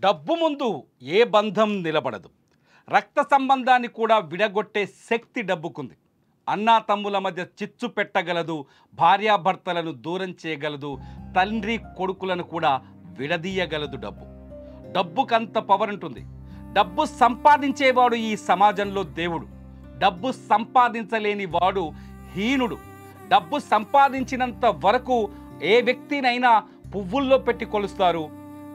డబ్బు ముందు ఏ బంధం నిలబడదు. రక్త సంబంధాన్ని కూడా విడగొట్టే శక్తి డబ్బుకుంది. అన్నా తమ్ముల మధ్య చిచ్చు పెట్టగలదు, భార్యాభర్తలను దూరం చేయగలదు, తండ్రి కొడుకులను కూడా విడదీయగలదు. డబ్బుకంత పవర్ ఉంటుంది. డబ్బు సంపాదించేవాడు ఈ సమాజంలో దేవుడు. డబ్బు సంపాదించలేని వాడు హీనుడు. డబ్బు సంపాదించినంత వరకు ఏ వ్యక్తినైనా పువ్వుల్లో పెట్టి కొలుస్తారు.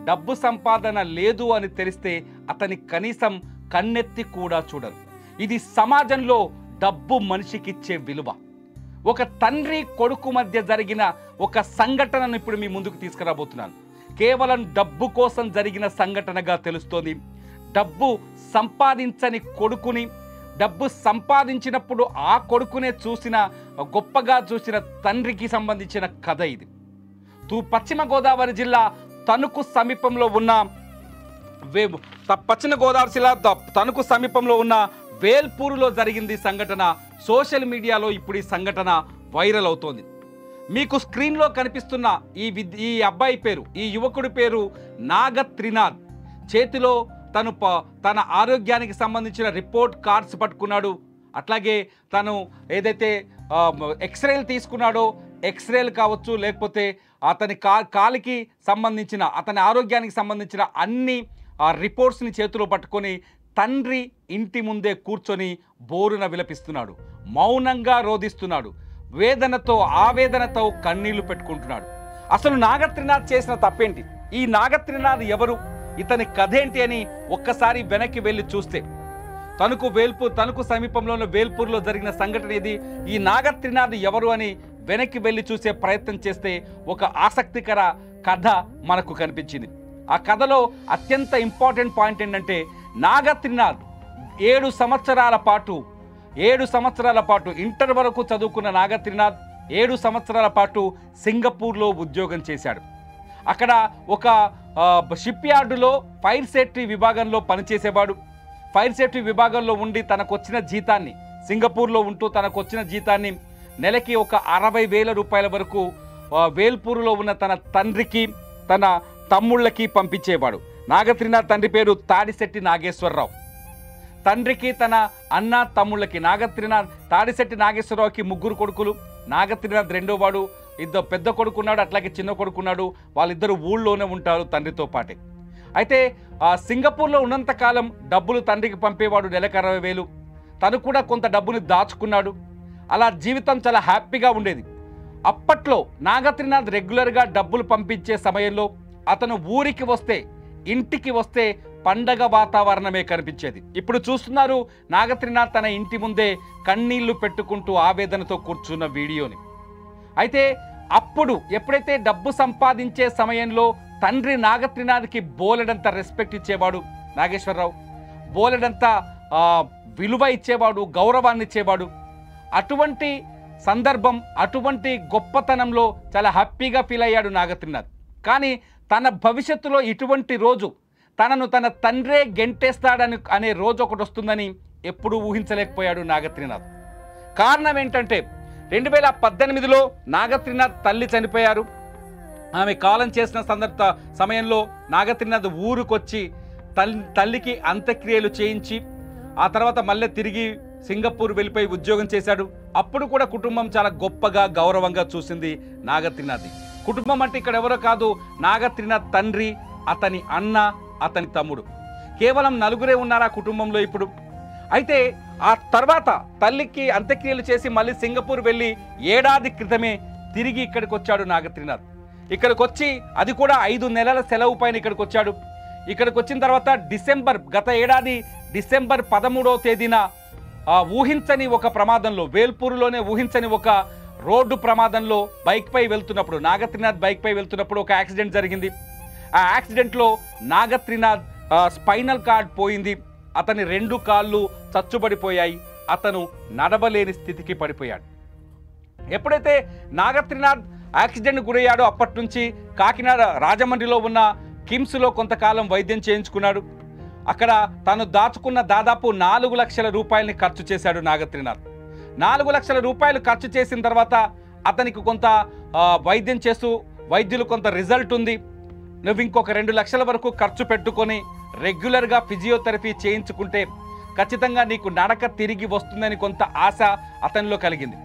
డబ్బు సంపాదన లేదు అని తెలిస్తే అతని కనీసం కన్నెత్తి కూడా చూడరు. ఇది సమాజంలో డబ్బు మనిషికిచ్చే విలువ. ఒక తండ్రి కొడుకు మధ్య జరిగిన ఒక సంఘటనను ఇప్పుడు మీ ముందుకు తీసుకురాబోతున్నాను. కేవలం డబ్బు కోసం జరిగిన సంఘటనగా తెలుస్తోంది. డబ్బు సంపాదించని కొడుకుని, డబ్బు సంపాదించినప్పుడు ఆ కొడుకునే గొప్పగా చూసిన తండ్రికి సంబంధించిన కథ ఇది. పశ్చిమ గోదావరి జిల్లా తణుకు సమీపంలో ఉన్న తణుకు సమీపంలో ఉన్న వేల్పూరులో జరిగింది సంఘటన. సోషల్ మీడియాలో ఇప్పుడు ఈ సంఘటన వైరల్ అవుతోంది. మీకు స్క్రీన్లో కనిపిస్తున్న ఈ అబ్బాయి పేరు, ఈ యువకుడి పేరు నాగత్రినాథ్. చేతిలో తన ఆరోగ్యానికి సంబంధించిన రిపోర్ట్ కార్డ్స్ పట్టుకున్నాడు. అట్లాగే తను ఏదైతే ఎక్స్రేలు తీసుకున్నాడో, ఎక్స్రేలు కావచ్చు, లేకపోతే అతని కాలికి సంబంధించిన, అతని ఆరోగ్యానికి సంబంధించిన అన్ని రిపోర్ట్స్ని చేతిలో పట్టుకొని తండ్రి ఇంటి ముందే కూర్చొని బోరున విలపిస్తున్నాడు. మౌనంగా రోధిస్తున్నాడు. ఆవేదనతో కన్నీళ్లు పెట్టుకుంటున్నాడు. అసలు నాగత్రినాథ్ చేసిన తప్పేంటి? ఈ నాగత్రినాథ్ ఎవరు? ఇతని కథ ఏంటి అని ఒక్కసారి వెనక్కి వెళ్ళి చూస్తే తణుకు సమీపంలో ఉన్న వేల్పూర్లో జరిగిన సంఘటన ఇది. ఈ నాగత్రినాథ్ ఎవరు అని వెనక్కి వెళ్ళి చూసే ప్రయత్నం చేస్తే ఒక ఆసక్తికర కథ మనకు కనిపించింది. ఆ కథలో అత్యంత ఇంపార్టెంట్ పాయింట్ ఏంటంటే, నాగత్రినాథ్ 7 సంవత్సరాల పాటు ఇంటర్ వరకు చదువుకున్న నాగత్రినాథ్ 7 సంవత్సరాల పాటు సింగపూర్లో ఉద్యోగం చేశాడు. అక్కడ ఒక షిప్ యార్డులో ఫైర్ సేఫ్టీ విభాగంలో పనిచేసేవాడు. ఫైర్ సేఫ్టీ విభాగంలో ఉండి తనకొచ్చిన జీతాన్ని, సింగపూర్లో ఉంటూ తనకొచ్చిన జీతాన్ని నెలకి ఒక 60,000 రూపాయల వరకు వేల్పూరులో ఉన్న తన తండ్రికి, తన తమ్ముళ్ళకి పంపించేవాడు. నాగత్రినాథ్ తండ్రి పేరు తాడిశెట్టి నాగేశ్వరరావు. తండ్రికి, తన అన్న తమ్ముళ్ళకి, తాడిశెట్టి నాగేశ్వరరావుకి 3 కొడుకులు. నాగత్రినాథ్ రెండోవాడు. పెద్ద కొడుకున్నాడు, అట్లాగే చిన్న కొడుకున్నాడు. వాళ్ళిద్దరూ ఊళ్ళోనే ఉంటారు తండ్రితో పాటే. అయితే సింగపూర్లో ఉన్నంతకాలం డబ్బులు తండ్రికి పంపేవాడు, నెలకు 60,000. తను కూడా కొంత డబ్బుని దాచుకున్నాడు. అలా జీవితం చాలా హ్యాపీగా ఉండేది. అప్పట్లో నాగత్రినాథ్ రెగ్యులర్గా డబ్బులు పంపించే సమయంలో అతను ఇంటికి వస్తే పండగ వాతావరణమే కనిపించేది. ఇప్పుడు చూస్తున్నారు నాగత్రినాథ్ తన ఇంటి ముందే కన్నీళ్లు పెట్టుకుంటూ ఆవేదనతో కూర్చున్న వీడియోని. అయితే అప్పుడు ఎప్పుడైతే డబ్బు సంపాదించే సమయంలో తండ్రి నాగత్రినాథ్కి బోలెడంత రెస్పెక్ట్ ఇచ్చేవాడు నాగేశ్వరరావు, బోలెడంత విలువ ఇచ్చేవాడు, గౌరవాన్ని ఇచ్చేవాడు. అటువంటి సందర్భం, అటువంటి గొప్పతనంలో చాలా హ్యాపీగా ఫీల్ అయ్యాడు నాగత్రినాథ్. కానీ తన భవిష్యత్తులో ఇటువంటి రోజు, తనను తన తండ్రే అనే రోజు ఒకటి వస్తుందని ఎప్పుడూ ఊహించలేకపోయాడు నాగత్రినాథ్. కారణం ఏంటంటే 2018లో నాగత్రినాథ్ తల్లి చనిపోయారు. ఆమె కాలం చేసిన సమయంలో నాగత్రినాథ్ ఊరుకొచ్చి తల్లికి అంత్యక్రియలు చేయించి ఆ తర్వాత మళ్ళీ తిరిగి సింగపూర్ వెళ్ళిపోయి ఉద్యోగం చేశాడు. అప్పుడు కూడా కుటుంబం చాలా గొప్పగా, గౌరవంగా చూసింది నాగత్రినాథ్. కుటుంబం అంటే ఇక్కడ ఎవరో కాదు, నాగత్రినాథ్ తండ్రి, అతని అన్న, అతని తమ్ముడు. కేవలం 4 ఉన్నారు ఆ కుటుంబంలో ఇప్పుడు. అయితే ఆ తర్వాత తల్లికి అంత్యక్రియలు చేసి మళ్ళీ సింగపూర్ వెళ్ళి 1 ఏడాది క్రితమే తిరిగి ఇక్కడికి వచ్చాడు నాగత్రినాథ్. ఇక్కడికి వచ్చి అది కూడా 5 నెలల సెలవు పైన ఇక్కడికి వచ్చాడు. ఇక్కడికి వచ్చిన తర్వాత గత ఏడాది డిసెంబర్ 13వ తేదీన ఊహించని ఒక ప్రమాదంలో, వేల్పూరులోనే ఊహించని ఒక రోడ్డు ప్రమాదంలో నాగత్రినాథ్ బైక్పై వెళ్తున్నప్పుడు ఒక యాక్సిడెంట్ జరిగింది. ఆ యాక్సిడెంట్లో నాగత్రినాథ్ స్పైనల్ కార్డ్ పోయింది. అతని 2 కాళ్ళు చచ్చుబడిపోయాయి. అతను నడవలేని స్థితికి పడిపోయాడు. ఎప్పుడైతే నాగత్రినాథ్ యాక్సిడెంట్ గురయ్యాడో అప్పటి నుంచి కాకినాడ రాజమండ్రిలో ఉన్న కిమ్స్లో కొంతకాలం వైద్యం చేయించుకున్నాడు. అక్కడ తను దాచుకున్న దాదాపు 4 లక్షల రూపాయలని ఖర్చు చేశాడు నాగత్రినాథ్. 4 లక్షల రూపాయలు ఖర్చు చేసిన తర్వాత అతనికి కొంత వైద్యం చేస్తూ వైద్యులు కొంత రిజల్ట్ ఉంది, నువ్వు ఇంకొక 2 లక్షల వరకు ఖర్చు పెట్టుకొని రెగ్యులర్గా ఫిజియోథెరపీ చేయించుకుంటే ఖచ్చితంగా నీకు నడక తిరిగి వస్తుందని కొంత ఆశ అతనిలో కలిగింది.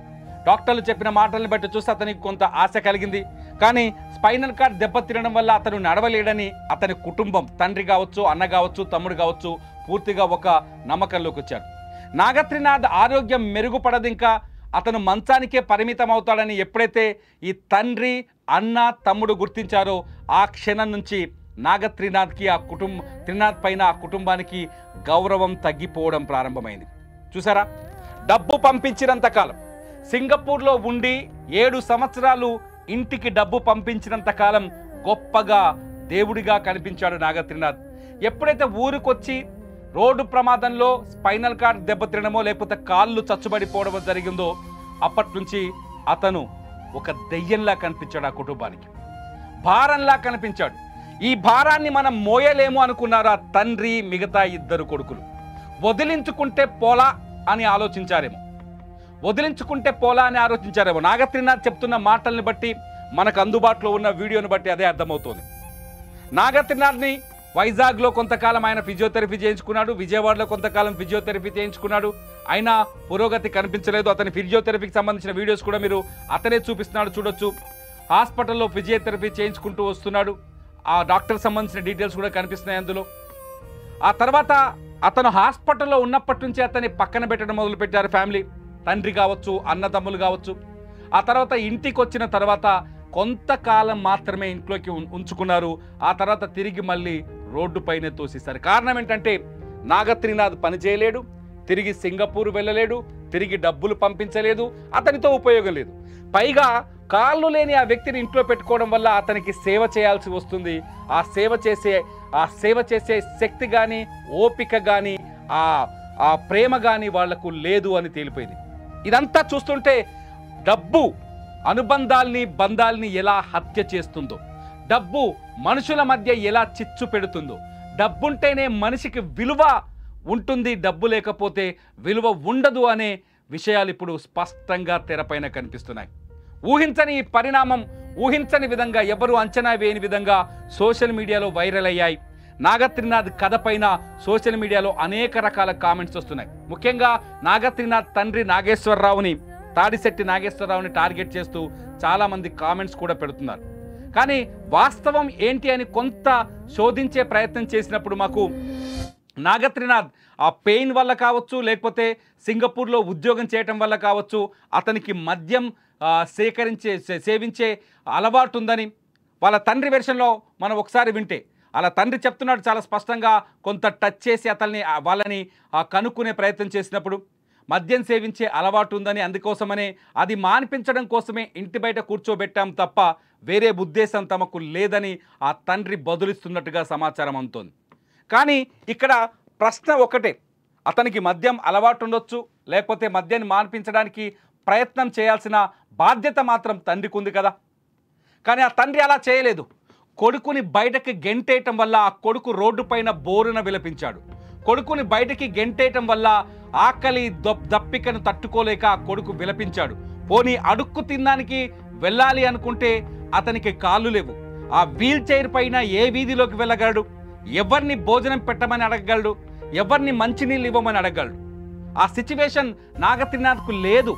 డాక్టర్లు చెప్పిన మాటలను బట్టి చూస్తే అతనికి కొంత ఆశ కలిగింది. కానీ స్పైనల్ కార్డ్ దెబ్బతినడం వల్ల అతను నడవలేడని అతని కుటుంబం, తండ్రి కావచ్చు, అన్న కావచ్చు, తమ్ముడు కావచ్చు, పూర్తిగా ఒక నమ్మకంలోకి వచ్చారు. నాగత్రినాథ్ ఆరోగ్యం మెరుగుపడదు, ఇంకా అతను మంచానికే పరిమితం అవుతాడని ఎప్పుడైతే ఈ తండ్రి, అన్న, తమ్ముడు గుర్తించారో ఆ క్షణం నుంచి నాగత్రినాథ్కి త్రినాథ్ పైన ఆ కుటుంబానికి గౌరవం తగ్గిపోవడం ప్రారంభమైంది. చూసారా, డబ్బు పంపించినంత కాలం, సింగపూర్లో ఉండి 7 సంవత్సరాలు ఇంటికి డబ్బు పంపించినంత కాలం గొప్పగా దేవుడిగా కనిపించాడు నాగత్రినాథ్. ఎప్పుడైతే ఊరికొచ్చి రోడ్డు ప్రమాదంలో స్పైనల్ కార్డ్ దెబ్బతినడమో లేకపోతే కాళ్ళు చచ్చుబడిపోవడమో జరిగిందో అప్పటి నుంచి అతను ఒక దెయ్యంలా కనిపించాడు. ఆ కుటుంబానికి భారంలా కనిపించాడు. ఈ భారాన్ని మనం మోయలేము అనుకున్నారు ఆ తండ్రి, మిగతా 2 కొడుకులు. వదిలించుకుంటే పోలా అని ఆలోచించారేమో, నాగత్రినాథ్ చెప్తున్న మాటల్ని బట్టి, మనకు అందుబాటులో ఉన్న వీడియోని బట్టి అదే అర్థమవుతోంది. నాగత్రినాథ్ని వైజాగ్లో కొంతకాలం ఆయన ఫిజియోథెరపీ చేయించుకున్నాడు, విజయవాడలో కొంతకాలం ఫిజియోథెరపీ చేయించుకున్నాడు. అయినా పురోగతి కనిపించలేదు. అతని ఫిజియోథెరపీకి సంబంధించిన వీడియోస్ కూడా మీరు అతనే చూపిస్తున్నాడు, చూడొచ్చు. హాస్పిటల్లో ఫిజియోథెరపీ చేయించుకుంటూ వస్తున్నాడు. ఆ డాక్టర్ సంబంధించిన డీటెయిల్స్ కూడా కనిపిస్తున్నాయి అందులో. ఆ తర్వాత అతను హాస్పిటల్లో ఉన్నప్పటి నుంచి అతన్ని పక్కన పెట్టడం మొదలుపెట్టారు ఫ్యామిలీ, తండ్రి కావచ్చు, అన్నదమ్ములు కావచ్చు. ఆ తర్వాత ఇంటికి వచ్చిన తర్వాత కొంతకాలం మాత్రమే ఇంట్లోకి ఉంచుకున్నారు. ఆ తర్వాత తిరిగి మళ్ళీ రోడ్డు పైనే తోసేశారు. కారణం ఏంటంటే నాగత్రినాథ్ పని చేయలేడు, తిరిగి సింగపూర్ వెళ్ళలేడు, తిరిగి డబ్బులు పంపించలేదు, అతనితో ఉపయోగం లేదు. పైగా కాళ్ళు లేని ఆ వ్యక్తిని ఇంట్లో పెట్టుకోవడం వల్ల అతనికి సేవ చేయాల్సి వస్తుంది. ఆ సేవ చేసే శక్తి కానీ, ఓపిక కానీ, ఆ ప్రేమ కానీ వాళ్లకు లేదు అని తేలిపోయింది. ఇదంతా చూస్తుంటే డబ్బు అనుబంధాల్ని, బంధాల్ని ఎలా హత్య చేస్తుందో, డబ్బు మనుషుల మధ్య ఎలా చిచ్చు పెడుతుందో, డబ్బుంటేనే మనిషికి విలువ ఉంటుంది, డబ్బు లేకపోతే విలువ ఉండదు అనే విషయాలు ఇప్పుడు స్పష్టంగా తెరపైన కనిపిస్తున్నాయి. ఊహించని ఈ పరిణామం, ఊహించని విధంగా, ఎవరు అంచనా వేయని విధంగా సోషల్ మీడియాలో వైరల్ అయ్యాయి. నాగత్రినాథ్ కథ పైన సోషల్ మీడియాలో అనేక రకాల కామెంట్స్ వస్తున్నాయి. ముఖ్యంగా నాగత్రినాథ్ తండ్రి తాడిశెట్టి నాగేశ్వరరావుని టార్గెట్ చేస్తూ చాలామంది కామెంట్స్ కూడా పెడుతున్నారు. కానీ వాస్తవం ఏంటి అని కొంత శోధించే ప్రయత్నం చేసినప్పుడు మాకు నాగత్రినాథ్ ఆ పెయిన్ వల్ల కావచ్చు, లేకపోతే సింగపూర్లో ఉద్యోగం చేయటం వల్ల కావచ్చు, అతనికి మద్యం సేవించే అలవాటు ఉందని వాళ్ళ తండ్రి వెర్షన్లో మనం ఒకసారి వింటే, వాళ్ళ తండ్రి చెప్తున్నాడు చాలా స్పష్టంగా. కొంత టచ్ చేసి వాళ్ళని కనుక్కునే ప్రయత్నం చేసినప్పుడు మద్యం సేవించే అలవాటు ఉందని, అందుకోసమనే అది మాన్పించడం కోసమే ఇంటి బయట కూర్చోబెట్టాం తప్ప వేరే ఉద్దేశం తమకు లేదని ఆ తండ్రి బదులిస్తున్నట్టుగా సమాచారం అందుతోంది. కానీ ఇక్కడ ప్రశ్న ఒకటే, అతనికి మద్యం అలవాటు ఉండొచ్చు, లేకపోతే మద్యాన్ని మాన్పించడానికి ప్రయత్నం చేయాల్సిన బాధ్యత మాత్రం తండ్రికి ఉంది కదా. కానీ ఆ తండ్రి అలా చేయలేదు. కొడుకుని బయటకి గెంటేయటం వల్ల ఆ కొడుకు రోడ్డు పైన బోరున విలపించాడు. కొడుకుని బయటకి గెంటేయటం వల్ల ఆకలి దప్పికను తట్టుకోలేక ఆ కొడుకు విలపించాడు. పోనీ అడుక్కు తినడానికి వెళ్ళాలి అనుకుంటే అతనికి కాళ్ళు లేవు. ఆ వీల్ చైర్ పైన ఏ వీధిలోకి వెళ్ళగలడు? ఎవరిని భోజనం పెట్టమని అడగగలడు? ఎవరిని మంచినీళ్ళు ఇవ్వమని అడగగలడు? ఆ సిచ్యువేషన్ నాగత్రినాథ్కు లేదు.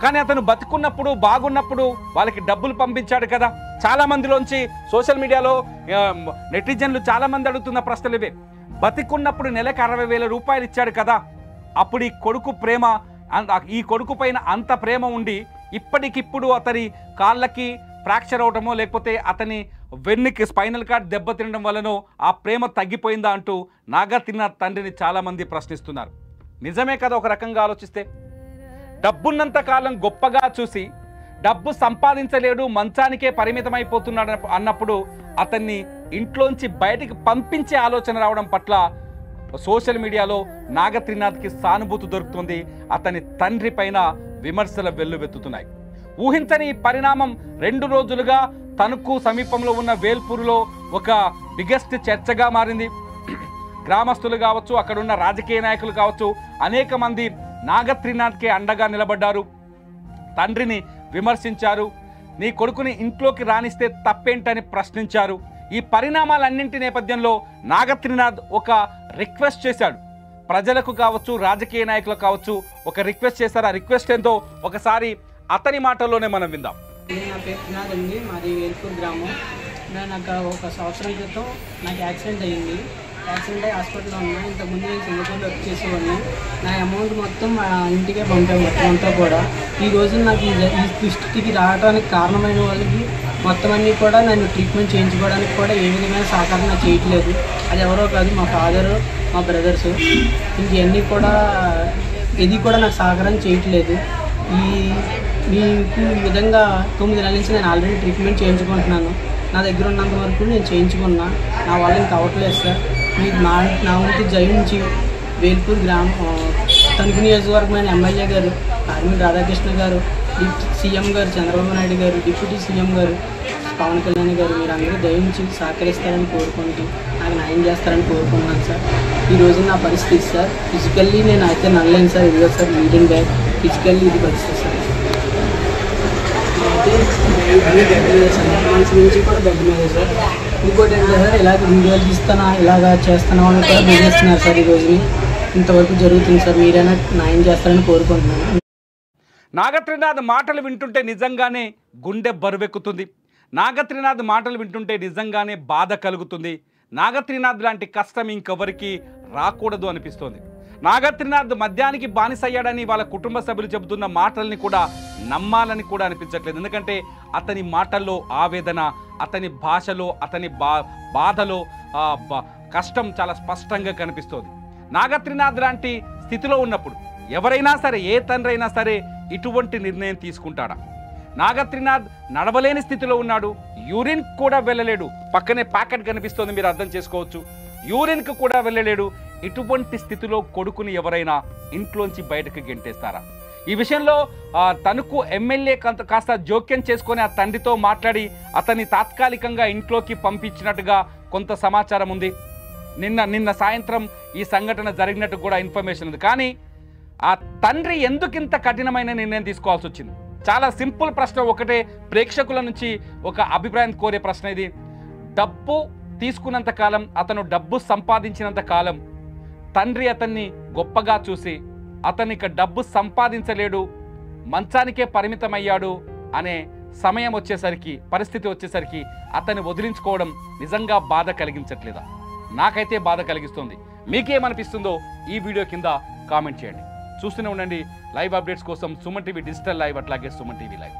కానీ అతను బతుకున్నప్పుడు, బాగున్నప్పుడు వాళ్ళకి డబ్బులు పంపించాడు కదా. చాలా మందిలోంచి సోషల్ మీడియాలో నెటిజన్లు చాలా మంది అడుగుతున్న ప్రశ్నలు ఇవే. బతికున్నప్పుడు నెలకు 60,000 రూపాయలు ఇచ్చాడు కదా, అప్పుడు ఈ కొడుకు పైన అంత ప్రేమ ఉండి ఇప్పటికిప్పుడు అతని కాళ్ళకి ఫ్రాక్చర్ అవటమో, లేకపోతే అతని వెన్నుకి స్పైనల్ కార్డ్ దెబ్బతినడం వలనో ఆ ప్రేమ తగ్గిపోయిందా అంటూ నాగత్రినాథ్ తండ్రిని చాలామంది ప్రశ్నిస్తున్నారు. నిజమే కదా ఒక రకంగా ఆలోచిస్తే. డబ్బున్నంత కాలం గొప్పగా చూసి డబ్బు సంపాదించలేడు, మంచానికే పరిమితమైపోతున్నాడు అన్నప్పుడు అతన్ని ఇంట్లోంచి బయటికి పంపించే ఆలోచన రావడం పట్ల సోషల్ మీడియాలో నాగత్రినాథ్కి సానుభూతి దొరుకుతుంది. అతని తండ్రి పైన విమర్శల వెల్లువెత్తుతున్నాయి. ఊహించని పరిణామం 2 రోజులుగా తణుకు సమీపంలో ఉన్న వేల్పూర్లో ఒక బిగ్గెస్ట్ చర్చగా మారింది. గ్రామస్తులు కావచ్చు, అక్కడున్న రాజకీయ నాయకులు కావచ్చు, అనేక మంది నాగత్రినాథ్కే అండగా నిలబడ్డారు, తండ్రిని విమర్శించారు. నీ కొడుకుని ఇంట్లోకి రానిస్తే తప్పేంటని ప్రశ్నించారు. ఈ పరిణామాలన్నింటి నేపథ్యంలో నాగత్రినాథ్ ఒక రిక్వెస్ట్ చేశాడు. ప్రజలకు కావచ్చు, రాజకీయ నాయకులకు కావచ్చు ఒక రిక్వెస్ట్ చేశారు. ఆ రిక్వెస్ట్ ఏంటో ఒకసారి అతని మాటల్లోనే మనం విందాం. నా పేరు త్రినాథ్ అండి, మాది వేల్పూర్ గ్రామం. నాకు ఒక సంవత్సరం క్రితం నాకు యాక్సిడెంట్ అయ్యింది. యాక్సిడెంట్ అయ్యి హాస్పిటల్లో ఉన్నా. ఇంతకుముందు నేను సింగపూర్లో వర్క్ చేసేవాడిని. నా అమౌంట్ మొత్తం మా ఇంటికే పంపాను, మొత్తం అంతా కూడా. ఈ రోజు నాకు ఈ స్థితికి రావడానికి కారణమైన వాళ్ళకి మొత్తం అన్నీ కూడా నన్ను ట్రీట్మెంట్ చేయించుకోవడానికి కూడా ఏ విధమైన సహకారం నాకు చేయట్లేదు. అది ఎవరో కాదు, మా ఫాదరు, మా బ్రదర్స్. ఇంకన్నీ కూడా ఇది కూడా నాకు సహకారం చేయట్లేదు. మీకు ఈ విధంగా 9 నెలల నుంచి నేను ఆల్రెడీ ట్రీట్మెంట్ చేయించుకుంటున్నాను. నా దగ్గర ఉన్నంత వరకు నేను చేయించుకున్నా. నా వల్ల ఇంకా అవ్వట్లేదు సార్. మీకు నా వంతు జయించి వేల్పూర్ తణుకు నియోజకవర్గమైన ఎమ్మెల్యే గారు ఆర్మీ రాధాకృష్ణ గారు, సీఎం గారు చంద్రబాబు నాయుడు గారు, డిప్యూటీ సీఎం గారు పవన్ కళ్యాణ్ గారు, మీరు అందరూ దయించి సహకరిస్తారని కోరుకుంటూ నాకు న్యాయం చేస్తారని కోరుకుంటున్నాను సార్. ఈరోజు నా పరిస్థితి సార్, ఫిజికల్లీ నేను అయితే నల్లలేను సార్. ఇదిగో సార్ లీడింగ్ బ్యాగ్, ఫిజికల్లీ ఇది పరిస్థితి సార్. అయితే మనసు నుంచి కూడా బెడ్ మీద సార్. ఇంకోటి ఏంటంటే సార్, ఇలాగ వీడియోలు తీస్తానా, ఇలాగ చేస్తానా అని కూడా బెదిరిస్తున్నారు సార్. ఈ రోజుని ఇంతవరకు జరుగుతుంది సార్. మీరైనా న్యాయం చేస్తారని కోరుకుంటున్నాను. నాగత్రినాథ్ మాటలు వింటుంటే నిజంగానే గుండె బరువెక్కుతుంది. నాగత్రినాథ్ మాటలు వింటుంటే నిజంగానే బాధ కలుగుతుంది. నాగత్రినాథ్ లాంటి కష్టం ఇంకెవరికి రాకూడదు అనిపిస్తోంది. నాగత్రినాథ్ మద్యానికి బానిసయ్యాడని వాళ్ళ కుటుంబ సభ్యులు చెబుతున్న మాటల్ని కూడా నమ్మాలని కూడా అనిపించట్లేదు. ఎందుకంటే అతని మాటల్లో ఆవేదన, అతని భాషలో, అతని బాధలో కష్టం చాలా స్పష్టంగా కనిపిస్తోంది. నాగత్రినాథ్ లాంటి స్థితిలో ఉన్నప్పుడు ఎవరైనా సరే, ఏ తండ్రి అయినా సరే ఇటువంటి నిర్ణయం తీసుకుంటాడా? నాగత్రినాథ్ నడవలేని స్థితిలో ఉన్నాడు. యూరిన్ కూడా వెళ్ళలేడు. పక్కనే ప్యాకెట్ కనిపిస్తోంది, మీరు అర్థం చేసుకోవచ్చు. యూరిన్కి కూడా వెళ్ళలేడు. ఇటువంటి స్థితిలో కొడుకుని ఎవరైనా ఇంట్లోంచి బయటకు గెంటేస్తారా? ఈ విషయంలో తణుకు ఎమ్మెల్యే కాస్త జోక్యం చేసుకొని ఆ తండ్రితో మాట్లాడి అతన్ని తాత్కాలికంగా ఇంట్లోకి పంపించినట్టుగా కొంత సమాచారం ఉంది. నిన్న సాయంత్రం ఈ సంఘటన జరిగినట్టు కూడా ఇన్ఫర్మేషన్ ఉంది. కానీ ఆ తండ్రి ఎందుకింత కఠినమైన నిర్ణయం తీసుకోవాల్సి వచ్చింది? చాలా సింపుల్ ప్రశ్న ఒకటే, ప్రేక్షకుల నుంచి ఒక అభిప్రాయం కోరే ప్రశ్న ఇది. డబ్బు తీసుకున్నంత కాలం, అతను డబ్బు సంపాదించినంత కాలం తండ్రి అతన్ని గొప్పగా చూసి అతనికి డబ్బు సంపాదించలేడు, మంచానికే పరిమితమయ్యాడు అనే సమయం వచ్చేసరికి, పరిస్థితి వచ్చేసరికి అతన్ని వదిలించుకోవడం నిజంగా బాధ కలిగించట్లేదా? నాకైతే బాధ కలిగిస్తుంది. మీకేమనిపిస్తుందో ఈ వీడియో కింద కామెంట్ చేయండి. చూస్తూనే ఉండండి లైవ్ అప్డేట్స్ కోసం సుమన్ టీవీ డిజిటల్ లైవ్, అట్లాగే సుమన్ టీవీ లైవ్.